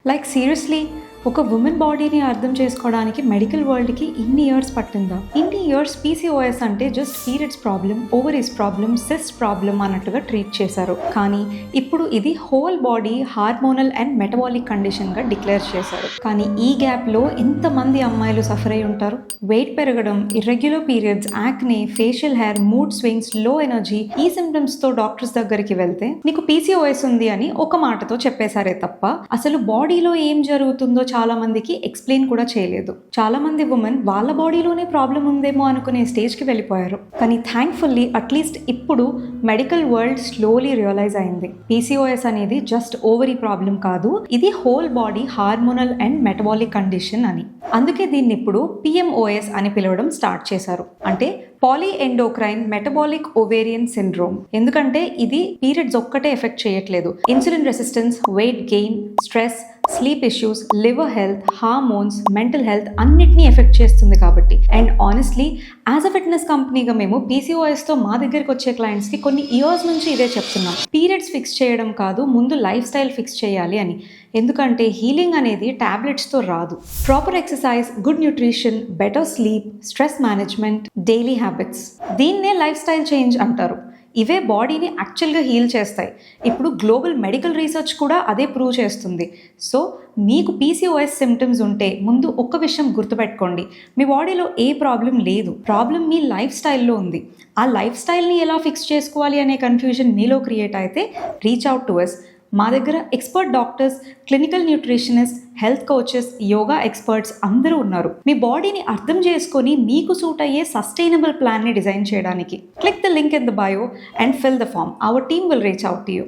Like seriously ఒక women బాడీని అర్థం చేసుకోవడానికి మెడికల్ వరల్డ్కి ఇన్ని ఇయర్స్ పట్టిందా? ఇన్ని ఇయర్స్ పీసీఓఎస్ అంటే just periods problem, ovaries problem, cyst problem అన్నట్టుగా ట్రీట్ చేశారు. కానీ ఇప్పుడు ఇది whole body hormonal and metabolic కండిషన్గా డిక్లేర్ చేశారు. కానీ ఈ గ్యాప్లో ఎంతమంది అమ్మాయిలు సఫర్ అయి ఉంటారు? వెయిట్ పెరగడం, irregular periods, acne, facial hair, mood swings, లో ఎనర్జీ, ఈ సిమ్టమ్స్తో డాక్టర్స్ దగ్గరికి వెళ్తే నీకు పీసీఓఎస్ ఉంది అని ఒక మాటతో చెప్పేశారే తప్ప అసలు బాడీలో ఏం జరుగుతుందో చాలా మందికి ఎక్స్ప్లెయిన్ కూడా చేయలేదు. చాలా మంది ఉమెన్ వాళ్ళ బాడీలోనే ప్రాబ్లం ఉందేమో అనుకునే స్టేజ్కి వెళ్ళిపోయారు. కానీ థ్యాంక్ఫుల్లీ అట్లీస్ట్ ఇప్పుడు మెడికల్ వరల్డ్ స్లోలీ రియలైజ్ అయింది, పీసీఓఎస్ అనేది జస్ట్ ఓవరీ ప్రాబ్లం కాదు, ఇది whole body hormonal and metabolic condition అని. అందుకే దీన్ని ఇప్పుడు పిఎంఓఎస్ అని పిలవడం స్టార్ట్ చేశారు. అంటే పాలీఎండోక్రైన్ మెటబాలిక్ ఓవేరియన్ సిండ్రోమ్. ఎందుకంటే ఇది పీరియడ్స్ ఒక్కటే ఎఫెక్ట్ చేయట్లేదు, insulin resistance, weight gain, stress, sleep issues, liver health, hormones, mental health అన్నిటినీ ఎఫెక్ట్ చేస్తుంది కాబట్టి. And honestly as a fitness కంపెనీగా మేము పీసీఓఎస్తో మా దగ్గరికి వచ్చే క్లయింట్స్కి కొన్ని ఇయర్స్ నుంచి ఇదే చెప్తున్నాం, పీరియడ్స్ ఫిక్స్ చేయడం కాదు, ముందు లైఫ్ స్టైల్ ఫిక్స్ చేయాలి అని. ఎందుకంటే హీలింగ్ అనేది టాబ్లెట్స్తో రాదు. Proper exercise, good nutrition, better sleep, stress management, daily habits, దీన్నే లైఫ్ స్టైల్ చేంజ్ అంటారు. ఇవే బాడీని యాక్చువల్గా హీల్ చేస్తాయి. ఇప్పుడు గ్లోబల్ మెడికల్ రీసెర్చ్ కూడా అదే ప్రూవ్ చేస్తుంది. సో మీకు పీసీఓఎస్ సిమ్టమ్స్ ఉంటే ముందు ఒక్క విషయం గుర్తుపెట్టుకోండి, మీ బాడీలో ఏ ప్రాబ్లం లేదు, ప్రాబ్లం మీ లైఫ్ స్టైల్లో ఉంది. ఆ లైఫ్ స్టైల్ని ఎలా ఫిక్స్ చేసుకోవాలి అనే కన్ఫ్యూజన్ మీలో క్రియేట్ అయితే రీచ్ అవుట్ టు us. మా దగ్గర expert doctors, clinical nutritionist, health coaches, yoga experts అందరూ ఉన్నారు మీ బాడీని అర్థం చేసుకొని మీకు సూట్ అయ్యే సస్టైనబుల్ ప్లాన్ని డిజైన్ చేయడానికి. Click the link in the bio and fill the form. Our team will reach out to you.